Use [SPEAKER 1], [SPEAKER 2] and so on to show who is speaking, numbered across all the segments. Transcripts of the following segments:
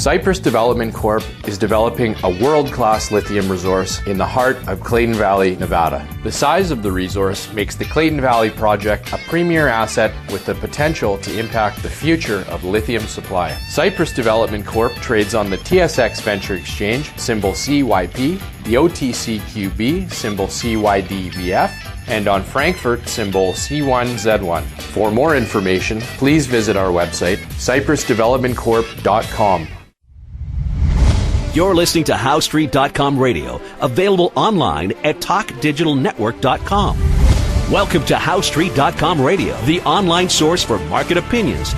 [SPEAKER 1] Cypress Development Corp. is developing a world-class lithium resource in the heart of Clayton Valley, Nevada. The size of the resource makes the Clayton Valley project a premier asset with the potential to impact the future of lithium supply. Cypress Development Corp. trades on the TSX Venture Exchange, symbol CYP, the OTCQB, symbol CYDVF, and on Frankfurt, symbol C1Z1. For more information, please visit our website, cypressdevelopmentcorp.com.
[SPEAKER 2] You're listening to HowStreet.com radio, available online at TalkDigitalNetwork.com. Welcome to HowStreet.com radio, the online source for market opinions.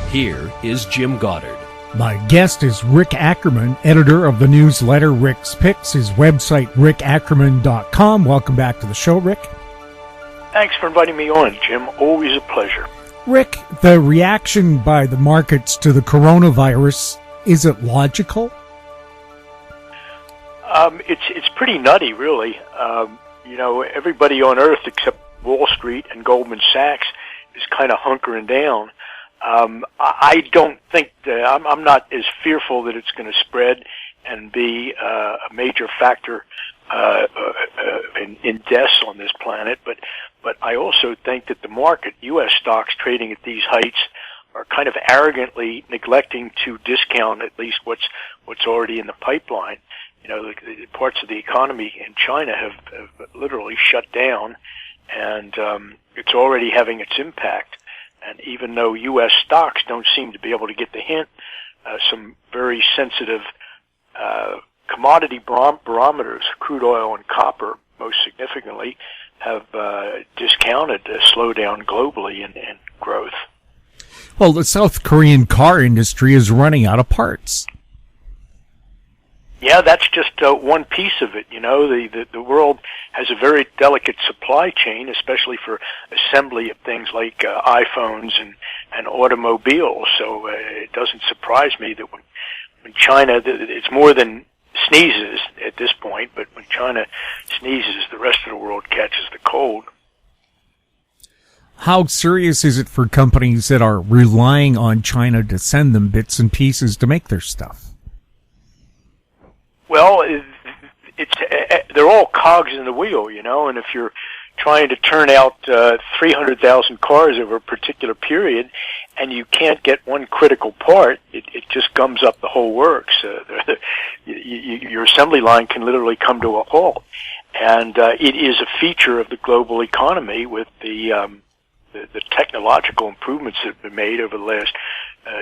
[SPEAKER 2] Here is Jim Goddard.
[SPEAKER 3] My guest is Rick Ackerman, editor of the newsletter Rick's Picks, his website, rickackerman.com. Welcome back to the show, Rick.
[SPEAKER 4] Thanks for inviting me on, Jim. Always a pleasure.
[SPEAKER 3] Rick, the reaction by the markets to the coronavirus, is it logical?
[SPEAKER 4] It's pretty nutty, really. Everybody on Earth except Wall Street and Goldman Sachs is kind of hunkering down. I don't think that I'm not as fearful that it's going to spread and be a major factor in deaths on this planet, but I also think that the market, U.S. stocks trading at these heights, are kind of arrogantly neglecting to discount at least what's already in the pipeline. The parts of the economy in China have literally shut down, and it's already having its impact. And even though U.S. stocks don't seem to be able to get the hint, some very sensitive commodity barometers, crude oil and copper most significantly, have discounted a slowdown globally in growth.
[SPEAKER 3] Well, the South Korean car industry is running out of parts.
[SPEAKER 4] Yeah, that's just one piece of it. The world has a very delicate supply chain, especially for assembly of things like iPhones and automobiles. So it doesn't surprise me that when China, it's more than sneezes at this point, but when China sneezes, the rest of the world catches the cold.
[SPEAKER 3] How serious is it for companies that are relying on China to send them bits and pieces to make their stuff?
[SPEAKER 4] Well, they're all cogs in the wheel, and if you're trying to turn out 300,000 cars over a particular period and you can't get one critical part, it just gums up the whole works. Your assembly line can literally come to a halt. And it is a feature of the global economy with the technological improvements that have been made over the last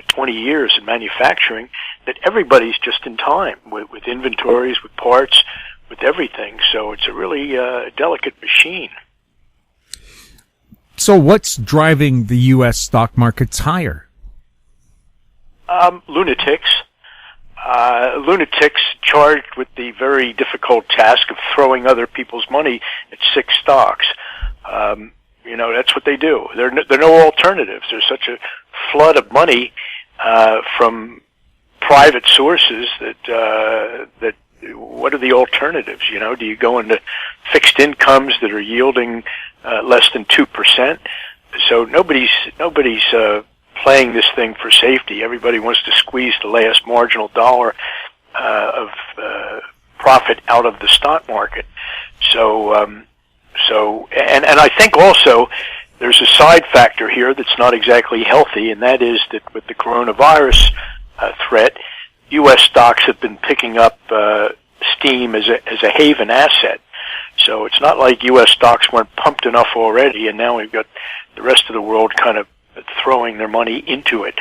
[SPEAKER 4] 20 years in manufacturing, that everybody's just in time with inventories, with parts, with everything. So it's a really delicate machine.
[SPEAKER 3] So what's driving the U.S. stock markets higher?
[SPEAKER 4] Lunatics. Lunatics charged with the very difficult task of throwing other people's money at sick stocks. That's what they do. There are no alternatives. There's such a flood of money from private sources that what are the alternatives? Do you go into fixed incomes that are yielding less than 2%? So nobody's playing this thing for safety. Everybody wants to squeeze the last marginal dollar of profit out of the stock market. So I think also there's a side factor here that's not exactly healthy, and that is that with the coronavirus threat, U.S. stocks have been picking up steam as a haven asset. So it's not like U.S. stocks weren't pumped enough already, and now we've got the rest of the world kind of throwing their money into it.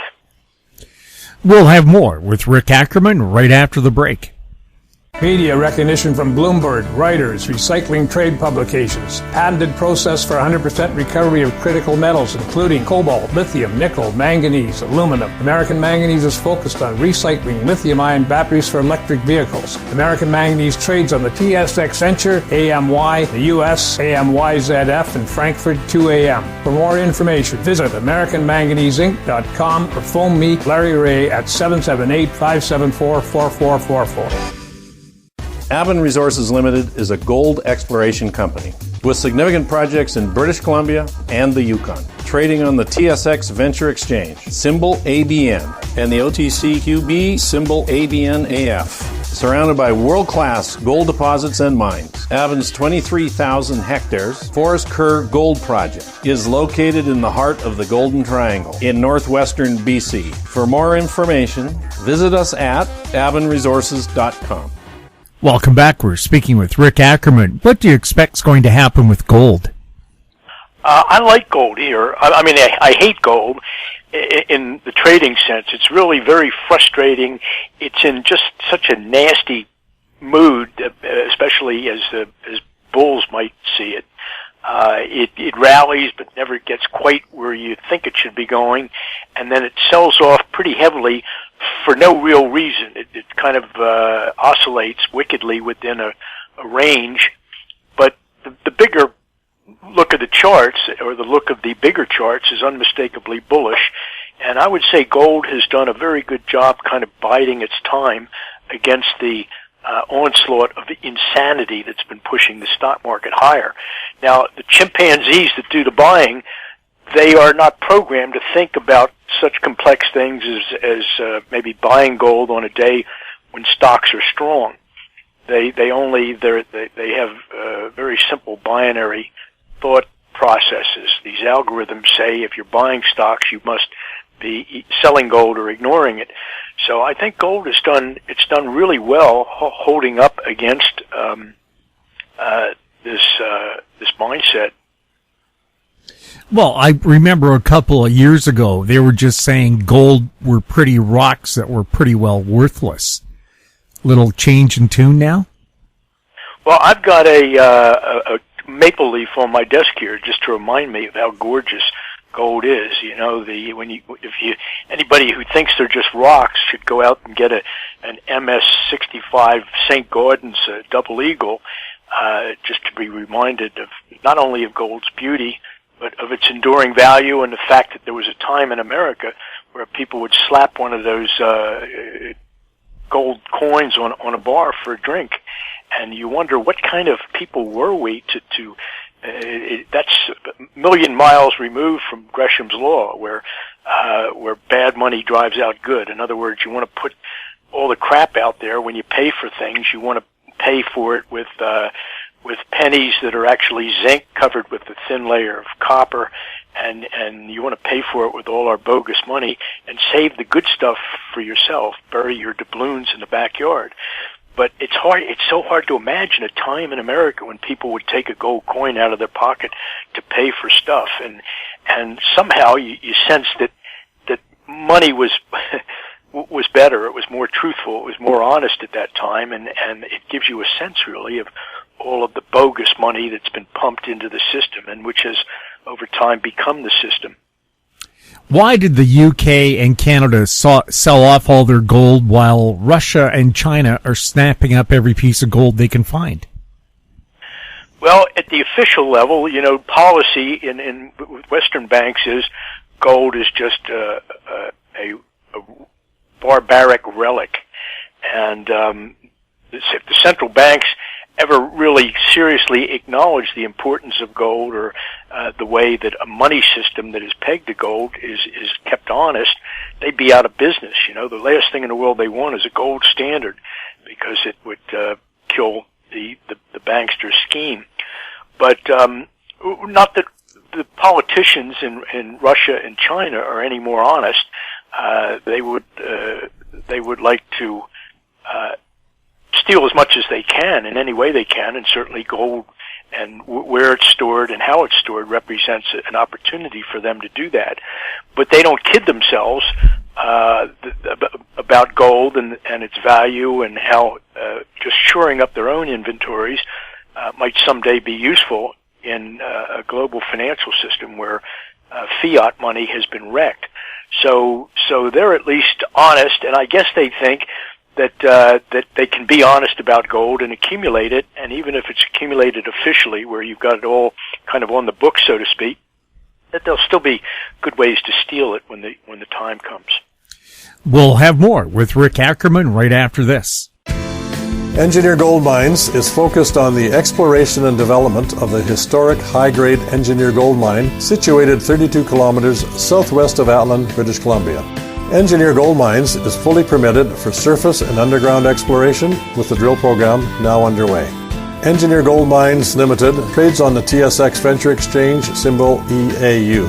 [SPEAKER 3] We'll have more with Rick Ackerman right after the break.
[SPEAKER 5] Media recognition from Bloomberg, Reuters, recycling trade publications. Patented process for 100% recovery of critical metals, including cobalt, lithium, nickel, manganese, aluminum. American Manganese is focused on recycling lithium-ion batteries for electric vehicles. American Manganese trades on the TSX Venture, AMY, the US, AMYZF, and Frankfurt 2AM. For more information, visit AmericanManganeseInc.com or phone me, Larry Ray, at 778-574-4444.
[SPEAKER 6] Ackerman Resources Limited is a gold exploration company with significant projects in British Columbia and the Yukon, trading on the TSX Venture Exchange, symbol ABN, and the OTCQB symbol ABNAF. Surrounded by world-class gold deposits and mines, Avon's 23,000 hectares Forest Kerr Gold Project is located in the heart of the Golden Triangle in northwestern BC. For more information, visit us at avonresources.com.
[SPEAKER 3] Welcome back. We're speaking with Rick Ackerman. What do you expect is going to happen with gold?
[SPEAKER 4] I like gold here. I hate gold in the trading sense. It's really very frustrating. It's in just such a nasty mood, especially as bulls might see it. It rallies but never gets quite where you think it should be going, and then it sells off pretty heavily for no real reason. It kind of oscillates wickedly within a range, but the bigger look of the charts, or the look of the bigger charts, is unmistakably bullish, and I would say gold has done a very good job kind of biding its time against the onslaught of the insanity that's been pushing the stock market higher. Now, the chimpanzees that do the buying, they are not programmed to think about such complex things as maybe buying gold on a day when stocks are strong. They have very simple binary thought processes. These algorithms say if you're buying stocks, you must be selling gold or ignoring it. So I think gold it's done really well holding up against this mindset.
[SPEAKER 3] Well, I remember a couple of years ago, they were just saying gold were pretty rocks that were pretty well worthless. Little change in tune now? Well,
[SPEAKER 4] I've got a maple leaf on my desk here just to remind me of how gorgeous gold is. You know, anybody who thinks they're just rocks should go out and get an MS-65 St. Gordon's double eagle, just to be reminded of not only of gold's beauty, but of its enduring value, and the fact that there was a time in America where people would slap one of those gold coins on a bar for a drink. And you wonder what kind of people were we to that's a million miles removed from Gresham's law, where bad money drives out good. In other words, you want to put all the crap out there. When you pay for things, you want to pay for it with pennies that are actually zinc covered with a thin layer of copper, and you want to pay for it with all our bogus money and save the good stuff for yourself. Bury your doubloons in the backyard. But it's so hard to imagine a time in America when people would take a gold coin out of their pocket to pay for stuff, and somehow you sense that money was better. It was more truthful. It was more honest at that time, and it gives you a sense really of all of the bogus money that's been pumped into the system, and which has over time become the system.
[SPEAKER 3] Why did the UK and Canada sell off all their gold while Russia and China are snapping up every piece of gold they can find?
[SPEAKER 4] Well, at the official level, you know, policy in Western banks is gold is just a barbaric relic. And if the central banks ever really seriously acknowledge the importance of gold, or the way that a money system that is pegged to gold is kept honest, they'd be out of business. You know, the last thing in the world they want is a gold standard, because it would kill the bankster scheme. But not that the politicians in Russia and China are any more honest. They would like to steal as much as they can in any way they can, and certainly gold and where it's stored and how it's stored represents an opportunity for them to do that. But they don't kid themselves about gold and its value, and how just shoring up their own inventories might someday be useful in a global financial system where fiat money has been wrecked. So they're at least honest, and I guess they think that they can be honest about gold and accumulate it, and even if it's accumulated officially, where you've got it all kind of on the book, so to speak, that there'll still be good ways to steal it when the time comes.
[SPEAKER 3] We'll have more with Rick Ackerman right after this.
[SPEAKER 6] Engineer Gold Mines is focused on the exploration and development of the historic high-grade Engineer Gold Mine situated 32 kilometers southwest of Atlin, British Columbia.
[SPEAKER 7] Engineer Gold Mines is fully permitted for surface and underground exploration with the drill program now underway. Engineer Gold Mines Limited trades on the TSX Venture Exchange, symbol EAU.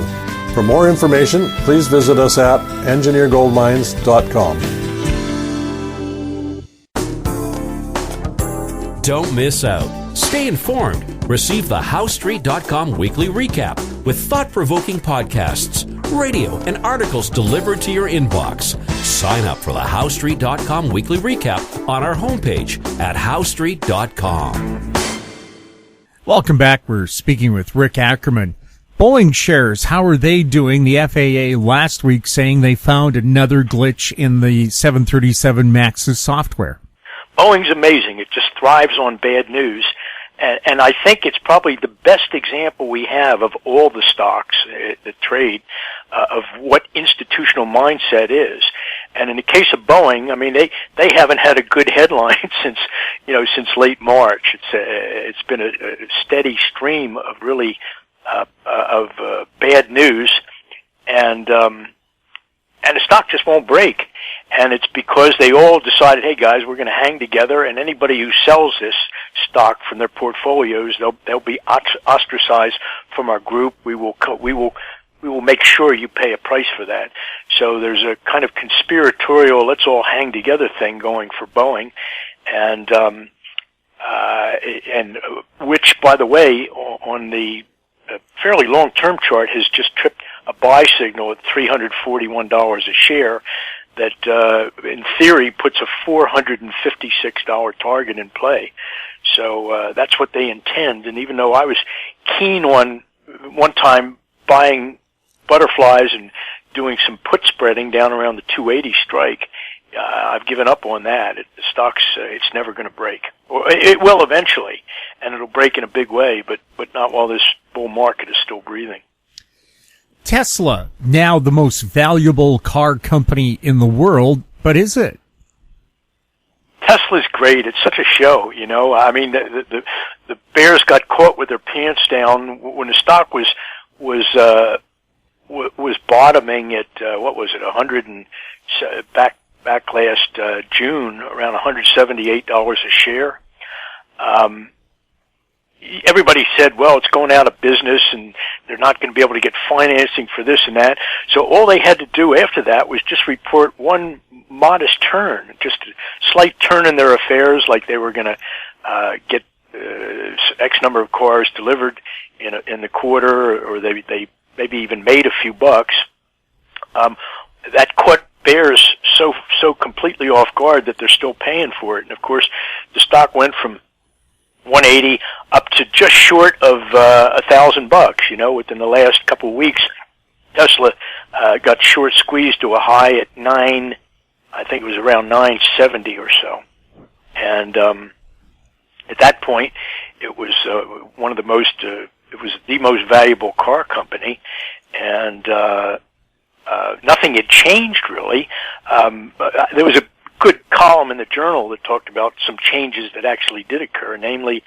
[SPEAKER 7] For more information, please visit us at engineergoldmines.com.
[SPEAKER 2] Don't miss out. Stay informed. Receive the HowStreet.com weekly recap with thought-provoking podcasts, radio, and articles delivered to your inbox. Sign up for the HowStreet.com weekly recap on our homepage at HowStreet.com.
[SPEAKER 3] Welcome back. We're speaking with Rick Ackerman. Boeing shares, how are they doing? The FAA last week saying they found another glitch in the 737 MAX's software.
[SPEAKER 4] Boeing's amazing. It just thrives on bad news. And I think it's probably the best example we have of all the stocks that trade of what institutional mindset is. And in the case of Boeing, I mean, they haven't had a good headline since late March. It's been a steady stream of really bad news, and the stock just won't break. And it's because they all decided, hey guys, we're going to hang together, and anybody who sells this stock from their portfolios, they'll be ostracized from our group. We will make sure you pay a price for that. So there's a kind of conspiratorial, let's all hang together thing going for Boeing, and which, by the way, on the fairly long-term chart has just tripped a buy signal at $341 a share. That, in theory, puts a $456 target in play. So that's what they intend. And even though I was keen on one time buying butterflies and doing some put spreading down around the 280 strike, I've given up on that. The stock's it's never going to break. Or it will eventually, and it'll break in a big way, but not while this bull market is still breathing.
[SPEAKER 3] Tesla, now the most valuable car company in the world, but is it?
[SPEAKER 4] Tesla's great. It's such a show, you know. I mean, the bears got caught with their pants down when the stock was bottoming at what was it, 100 and back last June, around $178 a share. Everybody said, well, it's going out of business and they're not going to be able to get financing for this and that. So all they had to do after that was just report one modest turn, just a slight turn in their affairs, like they were going to get X number of cars delivered in the quarter, or they maybe even made a few bucks. That caught bears so completely off guard that they're still paying for it. And of course, the stock went from 180 up to just short of $1,000. You know, within the last couple of weeks, Tesla got short squeezed to a high at I think it was around 970 or so. And at that point, it was one of the most. It was the most valuable car company, and nothing had changed really. There was a good column in the Journal that talked about some changes that actually did occur, namely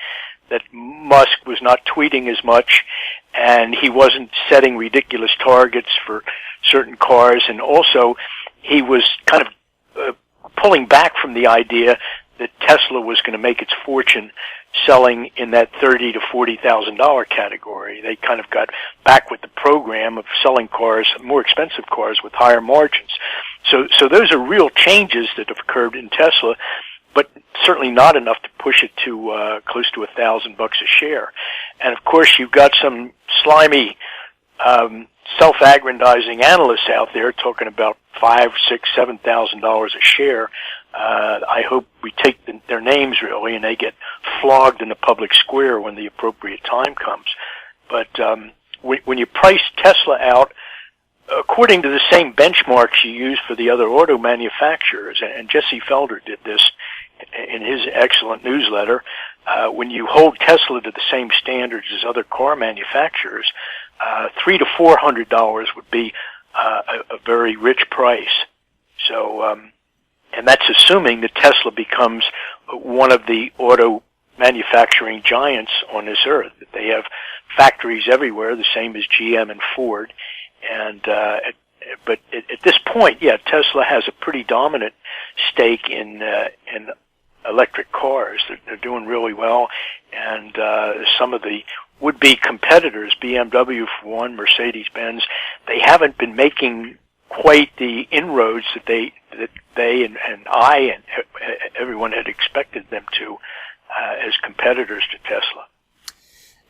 [SPEAKER 4] that Musk was not tweeting as much, and he wasn't setting ridiculous targets for certain cars, and also he was kind of pulling back from the idea that Tesla was going to make its fortune selling in that $30,000 to $40,000 category. They kind of got back with the program of selling cars, more expensive cars with higher margins. So those are real changes that have occurred in Tesla, but certainly not enough to push it to close to $1,000 a share. And of course, you've got some slimy, self-aggrandizing analysts out there talking about $5,000, $6,000, $7,000 a share. I hope we take their names really, and they get flogged in the public square when the appropriate time comes. But when you price Tesla out according to the same benchmarks you use for the other auto manufacturers, and Jesse Felder did this in his excellent newsletter, when you hold Tesla to the same standards as other car manufacturers, $300 to $400 would be a very rich price. So, and that's assuming that Tesla becomes one of the auto manufacturing giants on this earth. That they have factories everywhere, the same as GM and Ford. And but at this point, yeah, Tesla has a pretty dominant stake in electric cars. They're doing really well, and some of the would-be competitors, BMW for one, Mercedes-Benz, they haven't been making quite the inroads that they and I and everyone had expected them to as competitors to Tesla.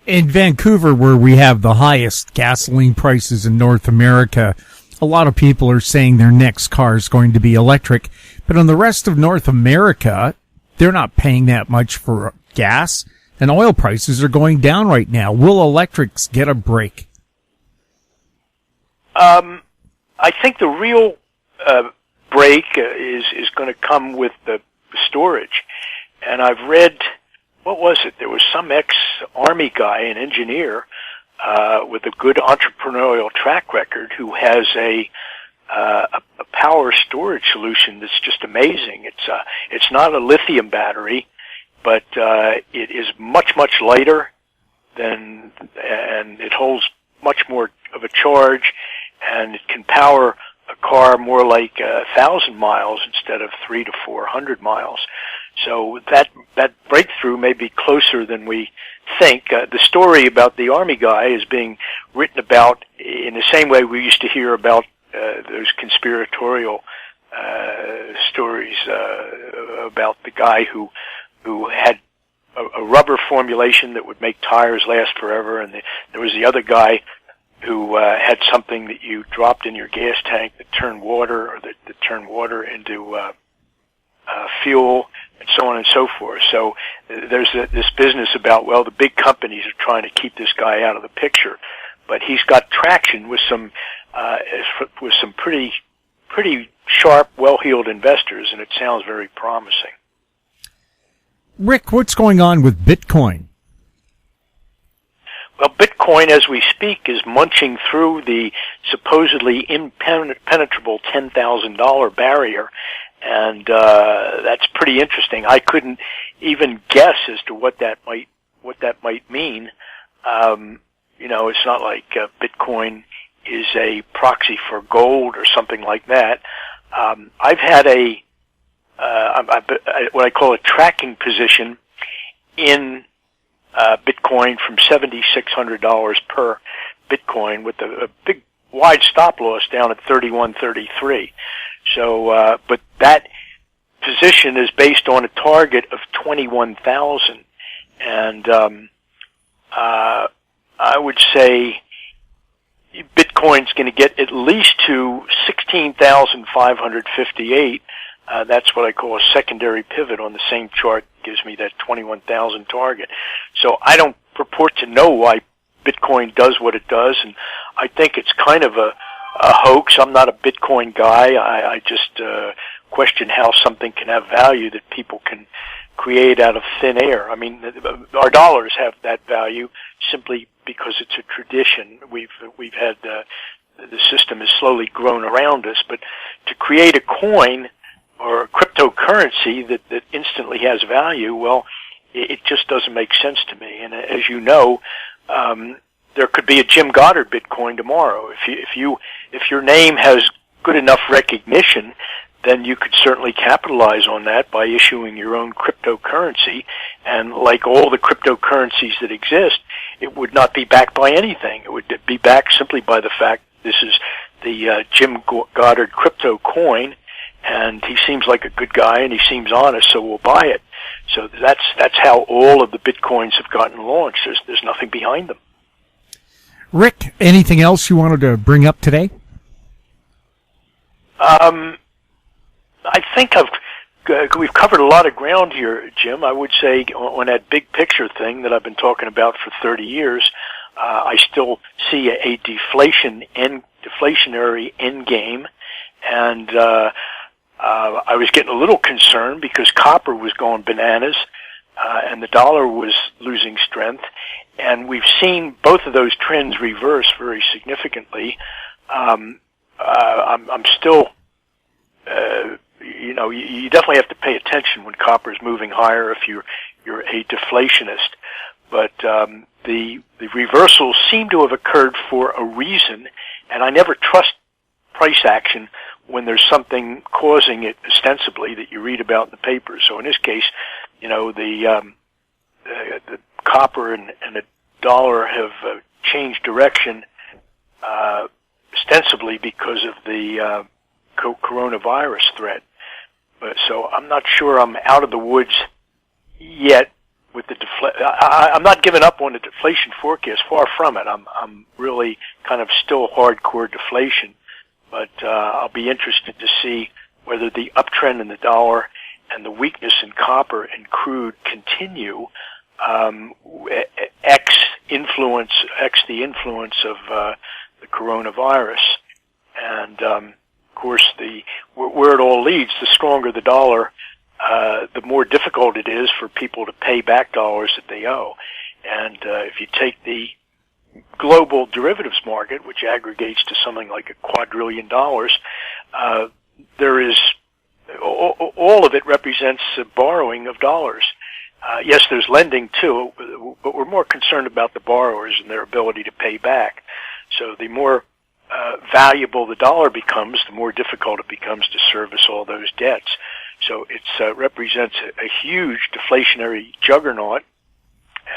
[SPEAKER 3] In Vancouver, where we have the highest gasoline prices in North America, a lot of people are saying their next car is going to be electric. But in the rest of North America, they're not paying that much for gas, and oil prices are going down right now. Will electrics get a break?
[SPEAKER 4] I think the real break is going to come with the storage. And I've read, what was it? There was some ex-Army guy, an engineer, with a good entrepreneurial track record who has a power storage solution that's just amazing. It's not a lithium battery, but it is much lighter and it holds much more of a charge, and it can power a car more like 1,000 miles instead of 300 to 400 miles. So that breakthrough may be closer than we think. The story about the Army guy is being written about in the same way we used to hear about those conspiratorial stories about the guy who had a rubber formulation that would make tires last forever, and there was the other guy who had something that you dropped in your gas tank that turned water, or that turned water into fuel, and so on and so forth. So there's this business about, well, the big companies are trying to keep this guy out of the picture, but he's got traction with some pretty sharp, well-heeled investors, and it sounds very promising.
[SPEAKER 3] Rick, what's going on with Bitcoin?
[SPEAKER 4] Well, Bitcoin, as we speak, is munching through the supposedly impenetrable $10,000 barrier, and that's pretty interesting. I couldn't even guess as to what that might mean. It's not like Bitcoin is a proxy for gold or something like that. I've had what I call a tracking position in Bitcoin from $7,600 per Bitcoin, with a big wide stop loss down at 31.33. So, but that position is based on a target of 21,000, and I would say Bitcoin's going to get at least to 16,558. That's what I call a secondary pivot on the same chart. Gives me that 21,000 target. So I don't purport to know why Bitcoin does what it does, and I think it's kind of a hoax. I'm not a Bitcoin guy. I just question how something can have value that people can create out of thin air. I mean, our dollars have that value simply because it's a tradition. We've had the system has slowly grown around us, but to create a coin or a cryptocurrency that instantly has value, well, it just doesn't make sense to me. And as you know, there could be a Jim Goddard Bitcoin tomorrow. If your name has good enough recognition, then you could certainly capitalize on that by issuing your own cryptocurrency. And like all the cryptocurrencies that exist, it would not be backed by anything. It would be backed simply by the fact this is the Jim Goddard crypto coin, and he seems like a good guy and he seems honest, so we'll buy it. So that's how all of the Bitcoins have gotten launched. There's nothing behind them.
[SPEAKER 3] Rick, anything else you wanted to bring up today?
[SPEAKER 4] I think we've covered a lot of ground here, Jim. I would say on that big picture thing that I've been talking about for 30 years, I still see a deflationary end game, and I was getting a little concerned because copper was going bananas, and the dollar was losing strength, and we've seen both of those trends reverse very significantly. I'm still, you definitely have to pay attention when copper is moving higher if you're a deflationist. But the reversals seem to have occurred for a reason, and I never trust price action when there's something causing it ostensibly that you read about in the papers. So in this case, the copper and the dollar have changed direction ostensibly because of the coronavirus threat. So I'm not sure I'm out of the woods yet with the I'm not giving up on the deflation forecast. Far from it. I'm really kind of still hardcore deflation. But I'll be interested to see whether the uptrend in the dollar and the weakness in copper and crude continue, X the influence of the coronavirus. And of course, where it all leads, the stronger the dollar, the more difficult it is for people to pay back dollars that they owe. And if you take the global derivatives market, which aggregates to something like $2 quadrillion, there is all of it represents borrowing of dollars. Yes, there's lending too, but we're more concerned about the borrowers and their ability to pay back. So the more valuable the dollar becomes, the more difficult it becomes to service all those debts. So it represents a huge deflationary juggernaut,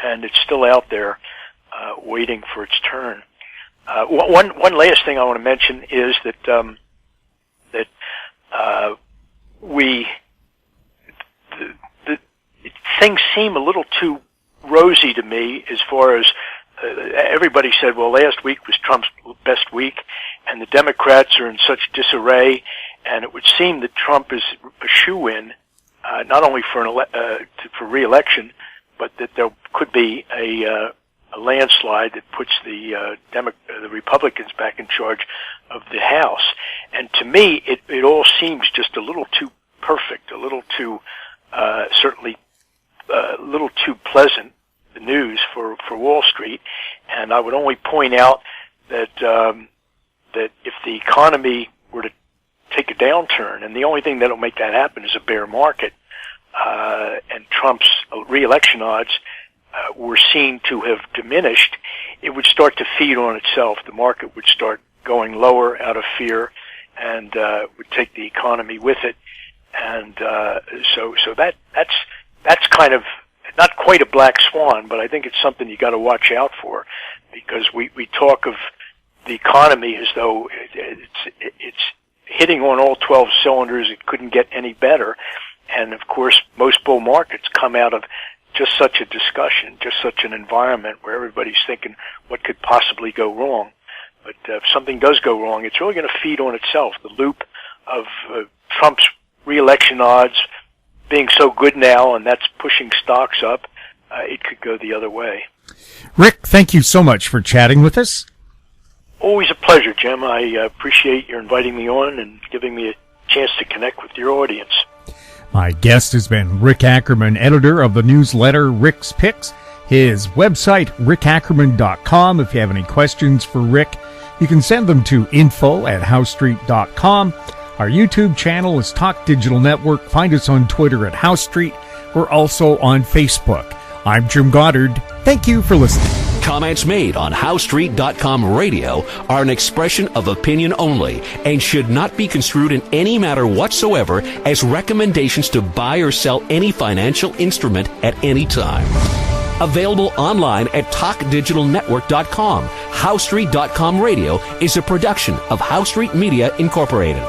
[SPEAKER 4] and it's still out there waiting for its turn. One last thing I want to mention is that things seem a little too rosy to me as far as everybody said, well, last week was Trump's best week, and the Democrats are in such disarray, and it would seem that Trump is a shoo-in, not only for re-election, but that there could be a landslide that puts the Republicans back in charge of the House. And to me, it all seems just a little too perfect, a little too certainly a little too pleasant, the news for Wall Street. And I would only point out that that if the economy were to take a downturn, and the only thing that'll make that happen is a bear market, and Trump's re-election odds were seen to have diminished, it would start to feed on itself. The market would start going lower out of fear, and would take the economy with it. And so that's kind of not quite a black swan, but I think it's something you got to watch out for, because we talk of the economy as though it's hitting on all 12 cylinders. It couldn't get any better. And of course, most bull markets come out of just such a discussion, just such an environment where everybody's thinking what could possibly go wrong. But if something does go wrong, it's really going to feed on itself. The loop of Trump's re-election odds being so good now, and that's pushing stocks up, it could go the other way.
[SPEAKER 3] Rick, thank you so much for chatting with us.
[SPEAKER 4] Always a pleasure, Jim. I appreciate your inviting me on and giving me a chance to connect with your audience.
[SPEAKER 3] My guest has been Rick Ackerman, editor of the newsletter Rick's Picks. His website, rickackerman.com. If you have any questions for Rick, you can send them to info@housestreet.com. Our YouTube channel is Talk Digital Network. Find us on Twitter at House Street. We're also on Facebook. I'm Jim Goddard. Thank you for listening.
[SPEAKER 2] Comments made on HowStreet.com radio are an expression of opinion only and should not be construed in any matter whatsoever as recommendations to buy or sell any financial instrument at any time. Available online at TalkDigitalNetwork.com. HowStreet.com radio is a production of House Street Media Incorporated.